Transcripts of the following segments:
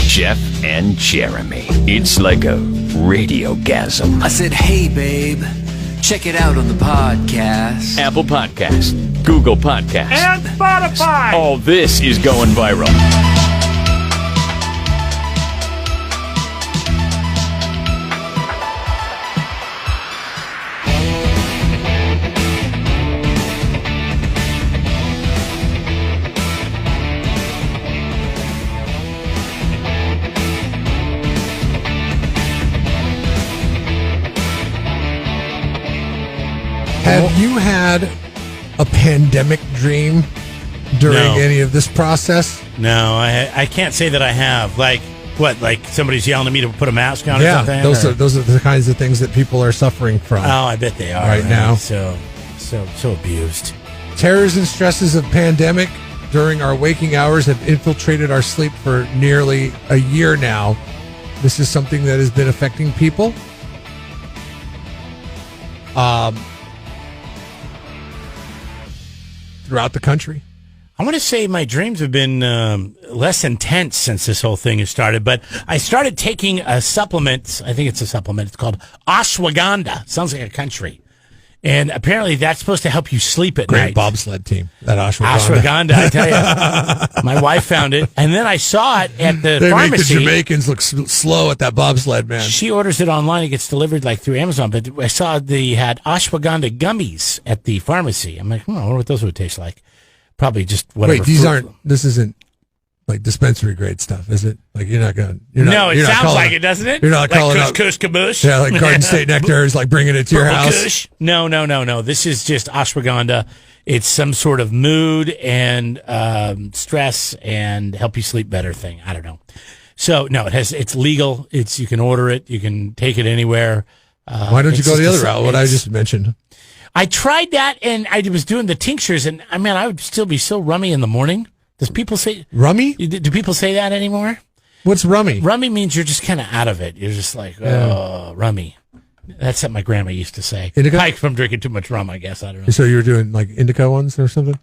Jeff and Jeremy. It's like a radiogasm. I said, hey, babe, check it out on the podcast. Apple Podcast, Google Podcast, and Spotify. All this is going viral. Have you had a pandemic dream during any of this process? No, I can't say that I have. Like, what? Like somebody's yelling at me to put a mask on or something? Those are the kinds of things that people are suffering from. Oh, I bet they are. Right now. So abused. Terrors and stresses of pandemic during our waking hours have infiltrated our sleep for nearly a year now. This is something that has been affecting people. Throughout the country. I want to say my dreams have been less intense since this whole thing has started, but I started taking a supplement. I think it's a supplement. It's called ashwagandha. Sounds like a country. And apparently that's supposed to help you sleep at night. Great bobsled team, that ashwagandha. Ashwagandha, I tell you. My wife found it, and then I saw it at the they pharmacy. Make the Jamaicans look slow at that bobsled, man. She orders it online. It gets delivered like through Amazon, but I saw they had ashwagandha gummies at the pharmacy. I'm like, I wonder what those would taste like. Probably just whatever. Wait, this isn't like dispensary grade stuff, is it? Like you're not going to... No, it sounds like it, doesn't it? You're not like calling Kush up... Kush Kabush? Yeah, like Garden State Nectar is like bringing it to your house. Kush? No. This is just ashwagandha. It's some sort of mood and stress and help you sleep better thing. I don't know. So, no, it's legal. You can order it. You can take it anywhere. Why don't you go the other route, what I just mentioned? I tried that, and I was doing the tinctures, and I would still be so rummy in the morning. Does people say... Rummy? Do people say that anymore? What's rummy? Rummy means you're just kind of out of it. You're just like, oh, rummy. That's what my grandma used to say. Indica? Like from drinking too much rum, I guess. I don't know. So you were doing like indica ones or something?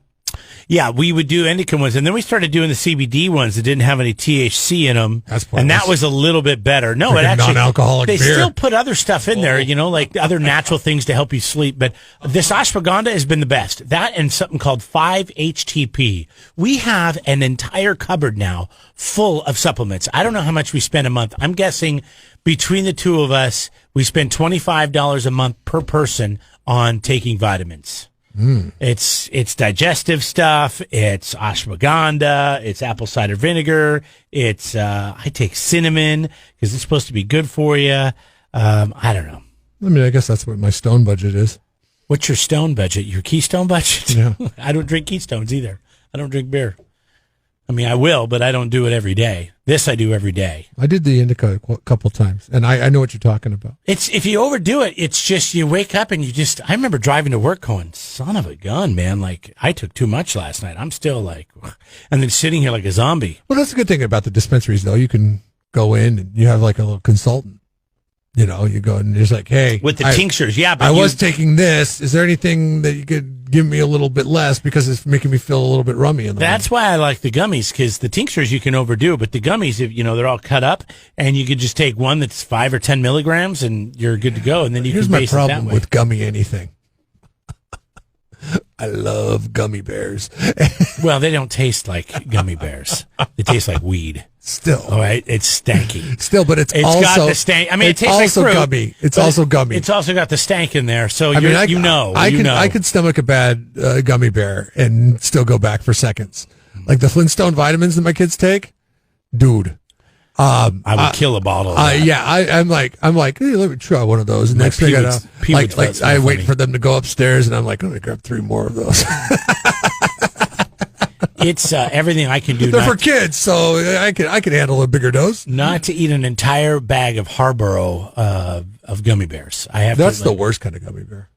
Yeah, we would do indica ones, and then we started doing the CBD ones that didn't have any THC in them. That's pointless. And that was a little bit better. No, it actually non-alcoholic they beer. still put other stuff in there, like other natural things to help you sleep. But this ashwagandha has been the best. That and something called 5-HTP. We have an entire cupboard now full of supplements. I don't know how much we spend a month. I'm guessing between the two of us, we spend $25 a month per person on taking vitamins. It's digestive stuff. It's ashwagandha. It's apple cider vinegar. It's I take cinnamon because it's supposed to be good for you. I don't know. I guess that's what my stone budget is. What's your stone budget? Your Keystone budget? Yeah. I don't drink Keystones either. I don't drink beer. I will, but I don't do it every day. This I do every day. I did the indica a couple times, and I know what you're talking about. It's if you overdo it, it's just you wake up and I remember driving to work going, son of a gun, man, like I took too much last night. I'm still like, and then sitting here like a zombie. Well, that's a good thing about the dispensaries, though. You can go in and you have like a little consultant. You go and it's like, hey. With the tinctures, yeah. But I was taking this. Is there anything that you could give me a little bit less because it's making me feel a little bit rummy in the That's why I like the gummies, because the tinctures you can overdo, but the gummies, they're all cut up, and you could just take one that's 5 or 10 milligrams, and you're good to go, and then you can base it that way. Here's my problem with gummy anything. I love gummy bears. Well, they don't taste like gummy bears. They taste like weed. Still. All right. It's stanky. Still, but it's also got the stank. It tastes also like fruit, gummy. It's also gummy. It's also got the stank in there. So I could stomach a bad gummy bear and still go back for seconds. Like the Flintstone vitamins that my kids take, dude. I would kill a bottle of that. Yeah, I'm like, hey, let me try one of those. And next thing I wait for them to go upstairs, and I'm like, let me grab 3 more of those. It's everything I can do. They're for kids, so I can handle a bigger dose. Not to eat an entire bag of Harborough of gummy bears. That's the worst kind of gummy bear.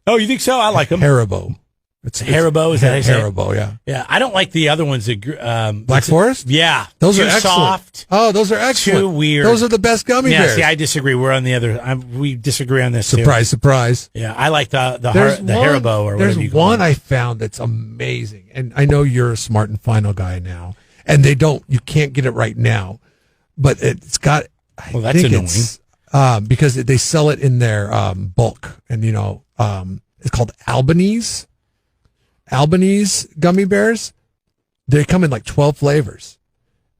Oh, you think so? I like them. Haribo. It's Haribo, is that how you say it? Haribo, yeah. Yeah, I don't like the other ones. Black Forest? Yeah. Those too are excellent. Soft. Oh, those are excellent. Too weird. Those are the best gummy bears. Yeah, see, I disagree. We're on the other. We disagree on this, surprise, too. Surprise. Yeah, I like the Haribo or whatever you call it. There's one I found that's amazing, and I know you're a Smart and Final guy now, and you can't get it right now, but it's got. Well, that's annoying. It's, because they sell it in their bulk, and it's called Albanese gummy bears. They come in like 12 flavors,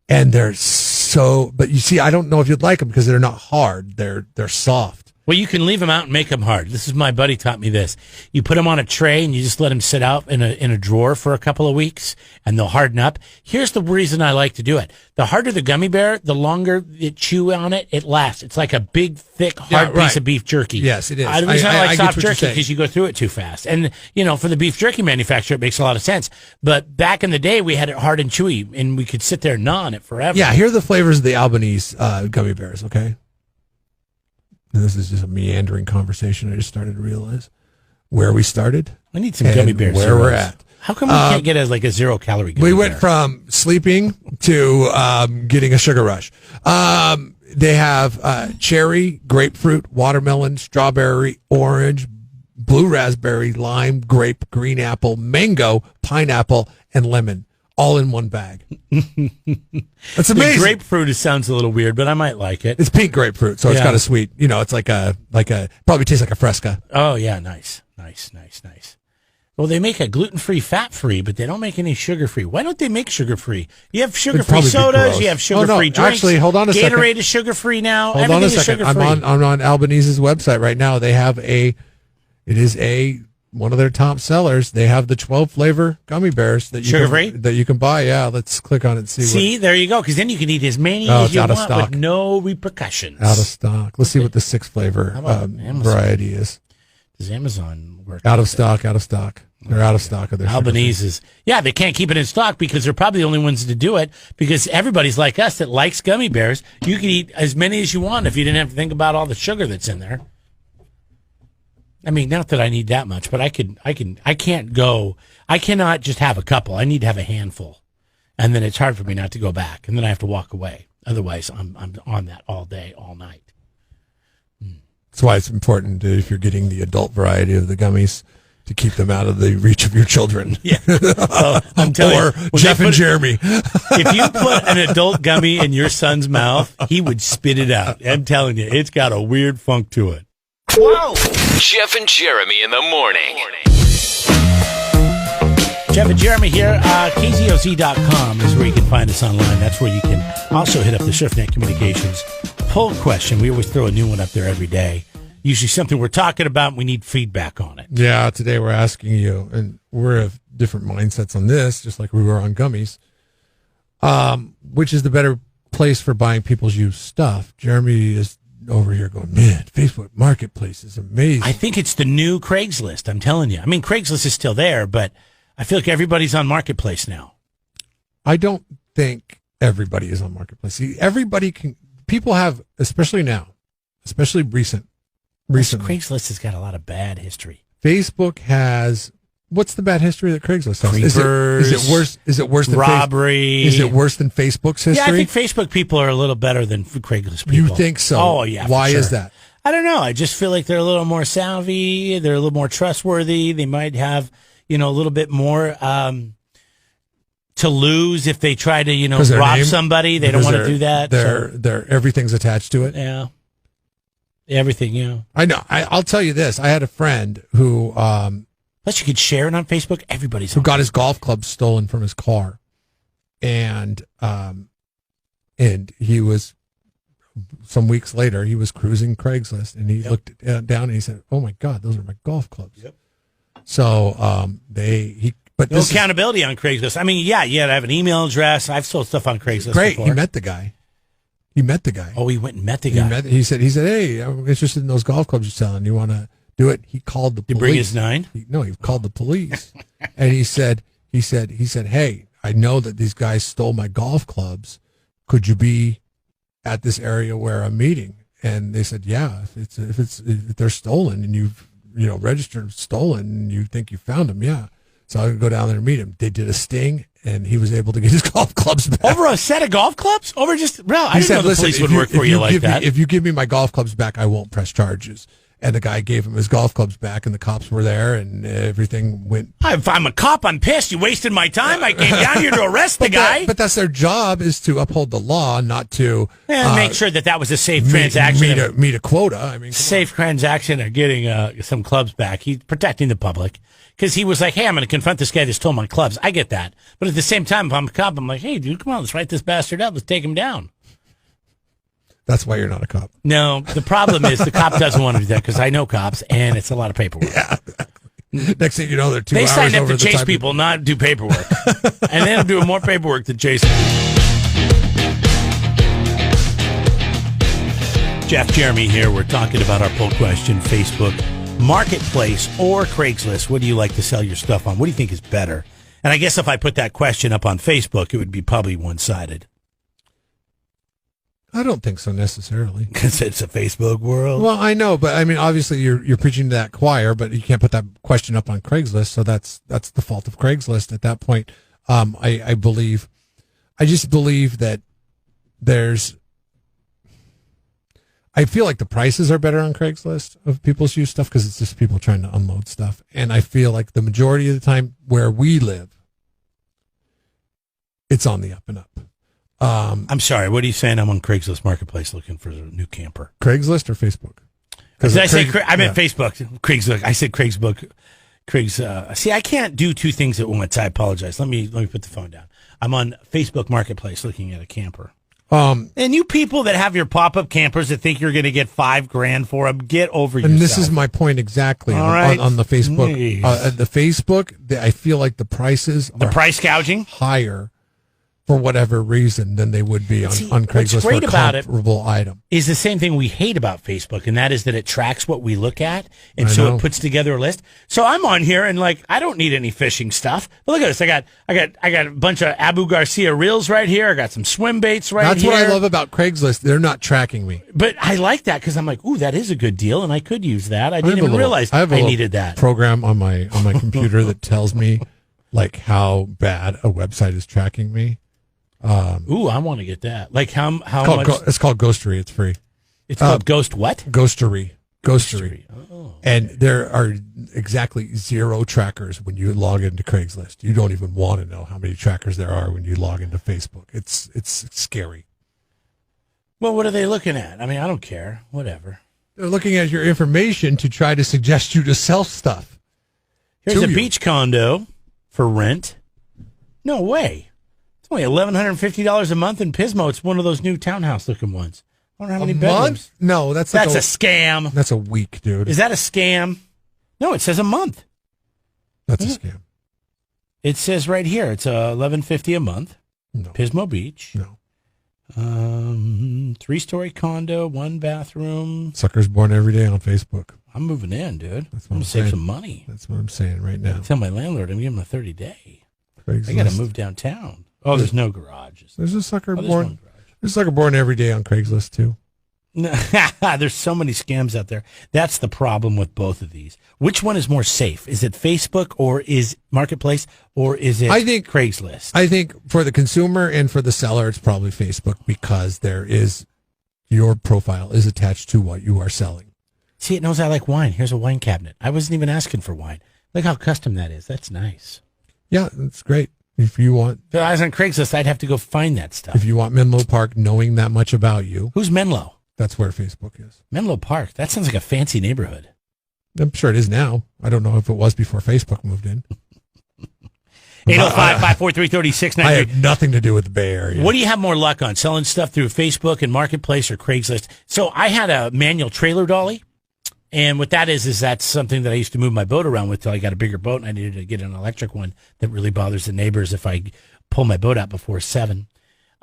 and they're so. But you see, I don't know if you'd like them because they're not hard. They're soft. Well, you can leave them out and make them hard. This is my buddy taught me this. You put them on a tray and you just let them sit out in a drawer for a couple of weeks, and they'll harden up. Here's the reason I like to do it. The harder the gummy bear, the longer you chew on it, it lasts. It's like a big, thick, hard piece of beef jerky. Yes, it is. The reason I like soft jerky because because you go through it too fast. And, for the beef jerky manufacturer, it makes a lot of sense. But back in the day, we had it hard and chewy, and we could sit there and gnaw on it forever. Yeah, here are the flavors of the Albanese gummy bears, okay? And this is just a meandering conversation. I just started to realize where we started. I need some gummy bears. Where we're at. How come we can't get a 0-calorie gummy We went from sleeping to getting a sugar rush. They have cherry, grapefruit, watermelon, strawberry, orange, blue raspberry, lime, grape, green apple, mango, pineapple, and lemon. All in one bag. That's amazing. The grapefruit sounds a little weird, but I might like it. It's pink grapefruit, so it's got a sweet. It's like a probably tastes like a Fresca. Oh yeah, nice. Well, they make a gluten-free, fat-free, but they don't make any sugar-free. Why don't they make sugar-free? You have sugar-free sodas, you have sugar-free drinks. Actually, hold on a second. Gatorade is sugar-free now. Hold on a second. I'm on Albanese's website right now. They have one of their top sellers. They have the 12 flavor gummy bears that you can buy. Yeah, let's click on it and see. See, there you go. Because then you can eat as many as you want with no repercussions. Out of stock. Let's see what the 6 flavor variety is. Does Amazon work? Out of stock. They're out of stock of their Albanese's. Yeah, they can't keep it in stock because they're probably the only ones to do it. Because everybody's like us that likes gummy bears. You can eat as many as you want if you didn't have to think about all the sugar that's in there. I mean, not that I need that much, but I cannot just have a couple. I need to have a handful. And then it's hard for me not to go back. And then I have to walk away. Otherwise, I'm on that all day, all night. That's why it's important if you're getting the adult variety of the gummies to keep them out of the reach of your children. Yeah. Well, I'm telling or you, Jeff and Jeremy. If you put an adult gummy in your son's mouth, he would spit it out. I'm telling you, it's got a weird funk to it. Whoa! Jeff and Jeremy in the morning. Jeff and Jeremy here. KZOZ.com is where you can find us online. That's where you can also hit up the ShiftNet Communications poll question. We always throw a new one up there every day. Usually something we're talking about, and we need feedback on it. Yeah, today we're asking you, and we're of different mindsets on this, just like we were on gummies. Which is the better place for buying people's used stuff? Jeremy is over here going, man, Facebook Marketplace is amazing. I think it's the new Craigslist, I'm telling you. I mean, Craigslist is still there, but I feel like everybody's on Marketplace now. I don't think everybody is on Marketplace. See, people have, especially now, especially recently. Craigslist has got a lot of bad history. Facebook has, what's the bad history that Craigslist has? Creepers, is it worse than robbery? Is it worse than Facebook's history? Yeah, I think Facebook people are a little better than Craigslist people. You think so? Oh, yeah. Why is that? I don't know. I just feel like they're a little more savvy. They're a little more trustworthy. They might have, a little bit more to lose if they try to, rob somebody. They don't want to do that. Everything's attached to it. Yeah. Everything, yeah. I know. I'll tell you this. I had a friend who... Plus, you could share it on Facebook. Everybody's who got his golf club stolen from his car, and he was some weeks later. He was cruising Craigslist, and he looked down and he said, "Oh my God, those are my golf clubs." Yep. So but no accountability on Craigslist. I mean, yeah, you had to have an email address. I've sold stuff on Craigslist. Great. Before. He met the guy. Oh, he went and met the guy. He said, "Hey, I'm interested in those golf clubs you're selling. You want to do it?" He called the police. Did he bring his 9? He called the police, and he said, "Hey, I know that these guys stole my golf clubs. Could you be at this area where I'm meeting?" And they said, "Yeah, if they're stolen and you've registered stolen and you think you found them, yeah." So I could go down there and meet him. They did a sting, and he was able to get his golf clubs back. Over a set of golf clubs? I didn't know the police would work for you like that. If you give me my golf clubs back, I won't press charges. and the guy gave him his golf clubs back, and the cops were there, and everything went. If I'm a cop, I'm pissed. You wasted my time. I came down here to arrest the guy. But that's their job, is to uphold the law, not to make sure that was a safe transaction. Meet a quota. I mean, safe transaction of getting some clubs back. He's protecting the public because he was like, hey, I'm going to confront this guy that stole my clubs. I get that. But at the same time, if I'm a cop, I'm like, hey, dude, come on, let's write this bastard up. Let's take him down. That's why you're not a cop. No, the problem is the cop doesn't want to do that because I know cops, and it's a lot of paperwork. Yeah, exactly. Next thing you know, they're 2 hours They signed up over to the chase time. people, not do paperwork. And then do more paperwork than chase them. Jeff, Jeremy here. We're talking about our poll question, Facebook Marketplace or Craigslist. What do you like to sell your stuff on? What do you think is better? And I guess if I put that question up on Facebook, it would be probably one-sided. I don't think so necessarily. Because it's a Facebook world. Well, I know, but I mean, obviously you're preaching to that choir, but you can't put that question up on Craigslist, so that's the fault of Craigslist at that point. I just believe that I feel like the prices are better on Craigslist of people's used stuff because it's just people trying to unload stuff, and I feel like the majority of the time where we live, it's on the up and up. I'm sorry. What are you saying? I'm on Craigslist Marketplace looking for a new camper. Craigslist or Facebook? Did I say I meant Facebook? Craigslist. I said Craigslist. See, I can't do two things at once. I apologize. Let me put the phone down. I'm on Facebook Marketplace looking at a camper. And you people that have your pop-up campers that think you're going to get $5,000 for them, get over yourself. And this is my point exactly. All right. On the Facebook. The Facebook, I feel like the prices are price gouging higher for whatever reason than they would be on Craigslist for a comparable item. Is the same thing we hate about Facebook, and that is that it tracks what we look at, and so it puts together a list. So I'm on here, and like I don't need any fishing stuff. But look at this. I got a bunch of Abu Garcia reels right here. I got some swim baits here. That's what I love about Craigslist. They're not tracking me. But I like that because I'm like, ooh, that is a good deal, and I could use that. I didn't even realize I needed that program on my computer that tells me like how bad a website is tracking me. Ooh, I want to get that. Like how much? It's called Ghostery. It's free. It's called Ghost what? Ghostery. Oh. And there are exactly 0 trackers when you log into Craigslist. You don't even want to know how many trackers there are when you log into Facebook. It's scary. Well, what are they looking at? I mean, I don't care. Whatever. They're looking at your information to try to suggest you to sell stuff. Here's a beach condo for rent. No way. It's only $1,150 a month in Pismo. It's one of those new townhouse-looking ones. I don't know how many bedrooms. Month? No, that's a scam. That's a week, dude. Is that a scam? No, it says a month. That's a scam. It says right here it's $1,150 a month. No. Pismo Beach. No. 3-story condo, 1 bathroom. Suckers born every day on Facebook. I'm moving in, dude. That's I'm what gonna save some money. That's what I'm saying right now. Tell my landlord I'm giving him a 30-day. Craigslist. I got to move downtown. Oh, there's no garages. There's a sucker born. There's a sucker born every day on Craigslist too. There's so many scams out there. That's the problem with both of these. Which one is more safe? Is it Facebook or is Marketplace or is it Craigslist? I think for the consumer and for the seller, it's probably Facebook because your profile is attached to what you are selling. See, it knows I like wine. Here's a wine cabinet. I wasn't even asking for wine. Look how custom that is. That's nice. Yeah, that's great. If you want, if I was on Craigslist, I'd have to go find that stuff. If you want Menlo Park knowing that much about you. Who's Menlo? That's where Facebook is. Menlo Park. That sounds like a fancy neighborhood. I'm sure it is now. I don't know if it was before Facebook moved in. 805-543-3693. I have nothing to do with the Bay Area. What do you have more luck on, selling stuff through Facebook and Marketplace or Craigslist? So I had a manual trailer dolly. And what that is that's something that I used to move my boat around with till I got a bigger boat and I needed to get an electric one that really bothers the neighbors if I pull my boat out before 7.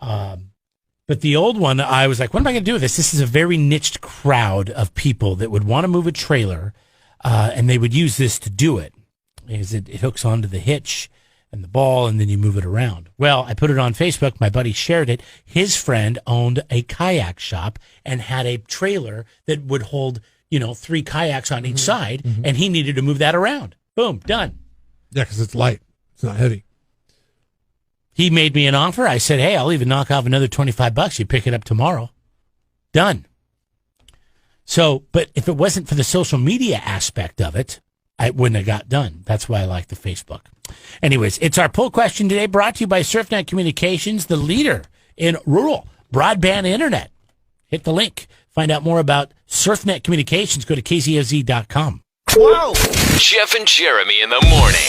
But the old one, I was like, what am I going to do with this? This is a very niched crowd of people that would want to move a trailer, and they would use this to do it. It hooks onto the hitch and the ball, and then you move it around. Well, I put it on Facebook. My buddy shared it. His friend owned a kayak shop and had a trailer that would hold 3 kayaks on each side, and he needed to move that around. Boom, done. Yeah, because it's light. It's not heavy. He made me an offer. I said, hey, I'll even knock off another $25. You pick it up tomorrow. Done. So, but if it wasn't for the social media aspect of it, I wouldn't have got done. That's why I like the Facebook. Anyways, it's our poll question today, brought to you by SurfNet Communications, the leader in rural broadband internet. Hit the link. Find out more about SurfNet Communications. Go to kzoz.com. Whoa! Jeff and Jeremy in the morning.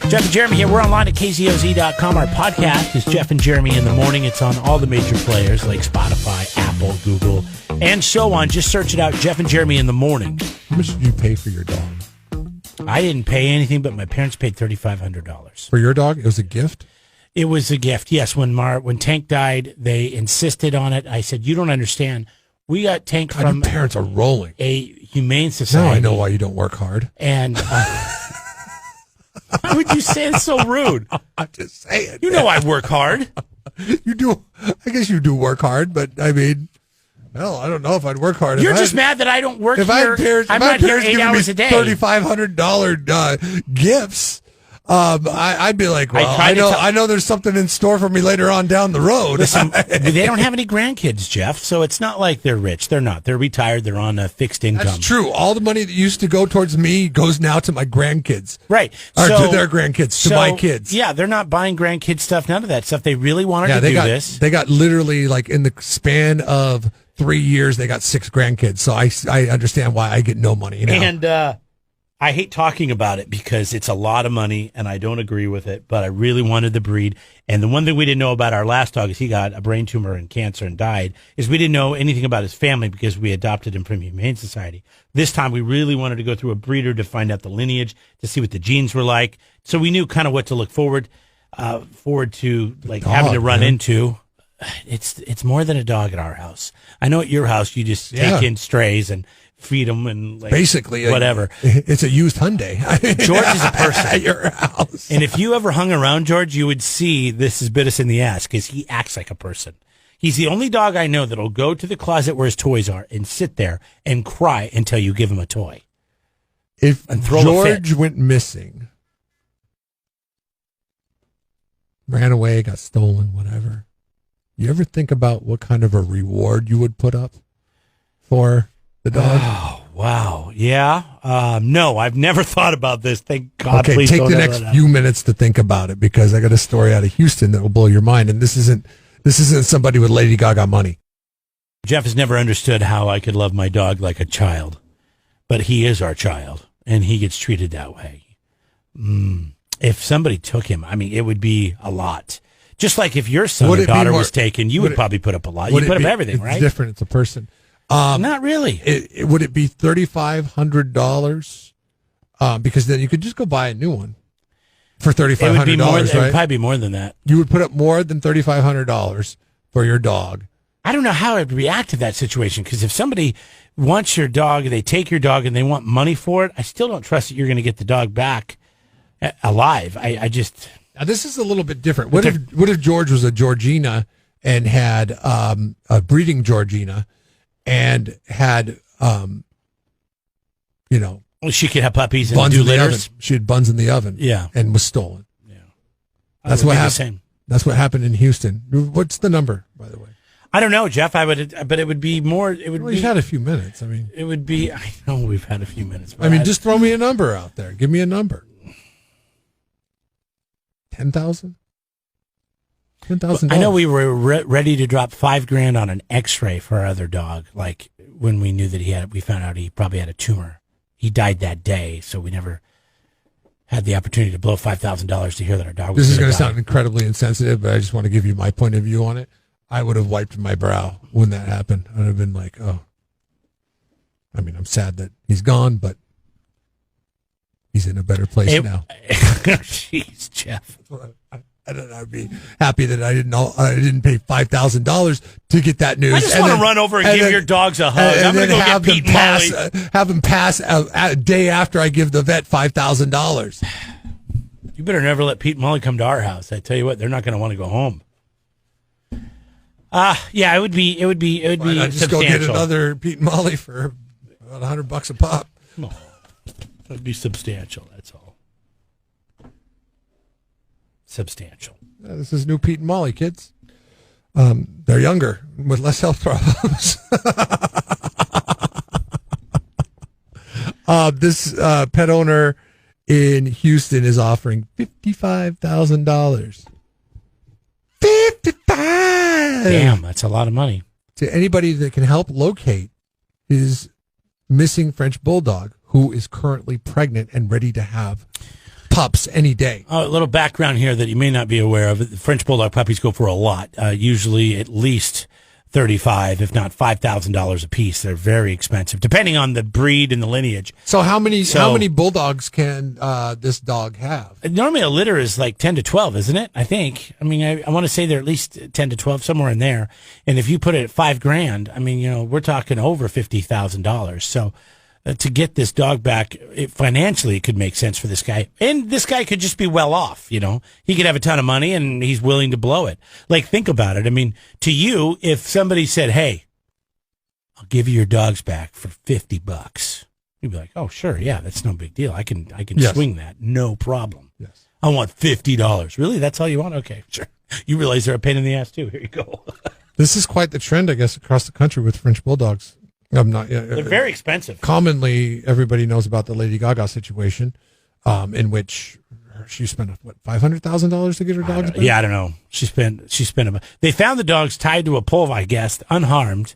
Jeff and Jeremy here. We're online at kzoz.com. Our podcast is Jeff and Jeremy in the morning. It's on all the major players like Spotify, Apple, Google, and so on. Just search it out, Jeff and Jeremy in the morning. How much did you pay for your dog? I didn't pay anything, but my parents paid $3,500. For your dog? It was a gift? It was a gift, yes. When Tank died, they insisted on it. I said, you don't understand. We got Tank God, from your parents are rolling. a humane society. Now I know why you don't work hard. And why would you say it's so rude? I'm just saying. You know I work hard. You do. I guess you do work hard, but I mean, well, I don't know if I'd work hard. You're just mad that I don't work if here. I'm not here 8 hours a day. $3,500 gifts. I'd be like, well, I know there's something in store for me later on down the road. Listen, they don't have any grandkids, Jeff, so it's not like they're rich. They're not. They're retired. They're on a fixed income. That's true. All the money that used to go towards me goes now to my grandkids. Right. Or to their grandkids, to my kids. Yeah, they're not buying grandkid stuff, none of that stuff. They really wanted to do this. They got literally, like, in the span of 3 years, they got 6 grandkids. So I understand why I get no money now. And I hate talking about it because it's a lot of money and I don't agree with it, but I really wanted the breed. And the one thing we didn't know about our last dog is he got a brain tumor and cancer and died, is we didn't know anything about his family because we adopted him from Humane Society. This time we really wanted to go through a breeder to find out the lineage, to see what the genes were like. So we knew kind of what to look forward to, like having to run into. It's more than a dog at our house. I know at your house you just take in strays and feed them and like basically whatever. It's a used Hyundai. George is a person at your house, and if you ever hung around George, you would see this has bit us in the ass because he acts like a person. He's the only dog I know that'll go to the closet where his toys are and sit there and cry until you give him a toy. If and throw George went missing, ran away, got stolen, whatever, you ever think about what kind of a reward you would put up for the dog? Oh, wow. Yeah. No, I've never thought about this. Thank God. Okay, please take don't the ever next that. few minutes to think about it because I got a story out of Houston that will blow your mind. And this isn't somebody with Lady Gaga money. Jeff has never understood how I could love my dog like a child, but he is our child and he gets treated that way. If somebody took him, I mean, it would be a lot. Just like if your son or daughter was taken, you would probably put up a lot. You put up everything, right? It's different. It's a person. Not really. Would it be $3,500? Because then you could just go buy a new one for $3,500. It would right? probably be more than that. You would put up more than $3,500 for your dog. I don't know how I'd react to that situation because if somebody wants your dog, they take your dog and they want money for it, I still don't trust that you're going to get the dog back alive. I just. Now, this is a little bit different. What if George was a Georgina and had a breeding Georgina and had, well, she could have puppies and buns do in the litters. oven. She had buns in the oven. Yeah. And was stolen. Yeah. That's what happened. That's what happened in Houston. What's the number, by the way? I don't know, Jeff. But it would be more. It would be. We've had a few minutes. I mean, it would be. I know we've had a few minutes. I mean, just throw me a number out there. Give me a number. 10,000. $10,000. I know we were ready to drop $5,000 on an X-ray for our other dog. Like when we knew that we found out he probably had a tumor. He died that day, so we never had the opportunity to blow $5,000 to hear that our dog was. This is going to sound incredibly insensitive, but I just want to give you my point of view on it. I would have wiped my brow when that happened. I would have been like, oh. I mean, I'm sad that he's gone, but he's in a better place now. Jeez, Jeff. I'd be happy that I didn't pay $5,000 to get that news. I just want to run over and give your dogs a hug. I'm going to go get Pete and Molly. Have them pass a day after I give the vet $5,000. You better never let Pete and Molly come to our house. I tell you what, they're not going to want to go home. Yeah, it would be just substantial. Go get another Pete and Molly for about $100 a pop. No, it'd be substantial. That's all. Substantial. This is new Pete and Molly, kids. They're younger with less health problems. This pet owner in Houston is offering $55,000. 55. Damn, that's a lot of money. To anybody that can help locate his missing French bulldog, who is currently pregnant and ready to have pups any day. A little background here that you may not be aware of. The French bulldog puppies go for a lot, usually at least $35,000, if not $5,000 a piece. They're very expensive, depending on the breed and the lineage. So how many bulldogs can this dog have? Normally a litter is like 10 to 12, isn't it? I think. I mean, I want to say they're at least 10 to 12, somewhere in there. And if you put it at $5,000, I mean, we're talking over $50,000. So to get this dog back, financially, it could make sense for this guy. And this guy could just be well off, He could have a ton of money and he's willing to blow it. Like, think about it. I mean, to you, if somebody said, hey, I'll give you your dogs back for $50, you'd be like, oh, sure. Yeah, that's no big deal. I can Yes. swing that. No problem. Yes. I want $50. Really? That's all you want? Okay, sure. You realize they're a pain in the ass too. Here you go. This is quite the trend, I guess, across the country with French bulldogs. They're very expensive. Commonly, everybody knows about the Lady Gaga situation, in which she spent $500,000 to get her dogs back. Yeah, I don't know. She spent. They found the dogs tied to a pole, I guess, unharmed.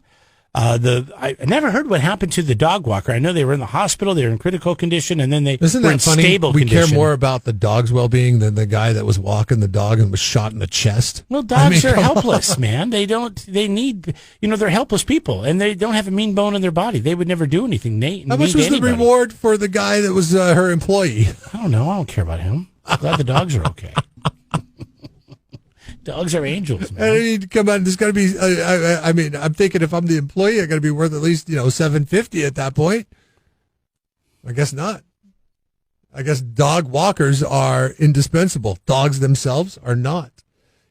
I never heard what happened to the dog walker. I know they were in the hospital. They were in critical condition, and then they Isn't were that in funny? stable We condition. care more about the dog's well-being than the guy that was walking the dog and was shot in the chest. Well, dogs are come helpless, man. They need, they're helpless people, and they don't have a mean bone in their body. They would never do anything. How much was the reward for the guy that was her employee? I don't know. I don't care about him. I'm glad the dogs are okay. Dogs are angels, man. I mean, come on, there's got to be. I mean, I'm thinking if I'm the employee, I got to be worth at least $750 at that point. I guess not. I guess dog walkers are indispensable. Dogs themselves are not.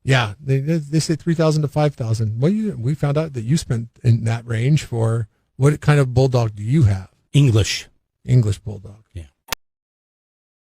Yeah, they say $3,000 to $5,000. Well, we found out that you spent in that range for what kind of bulldog do you have? English English bulldog. Yeah.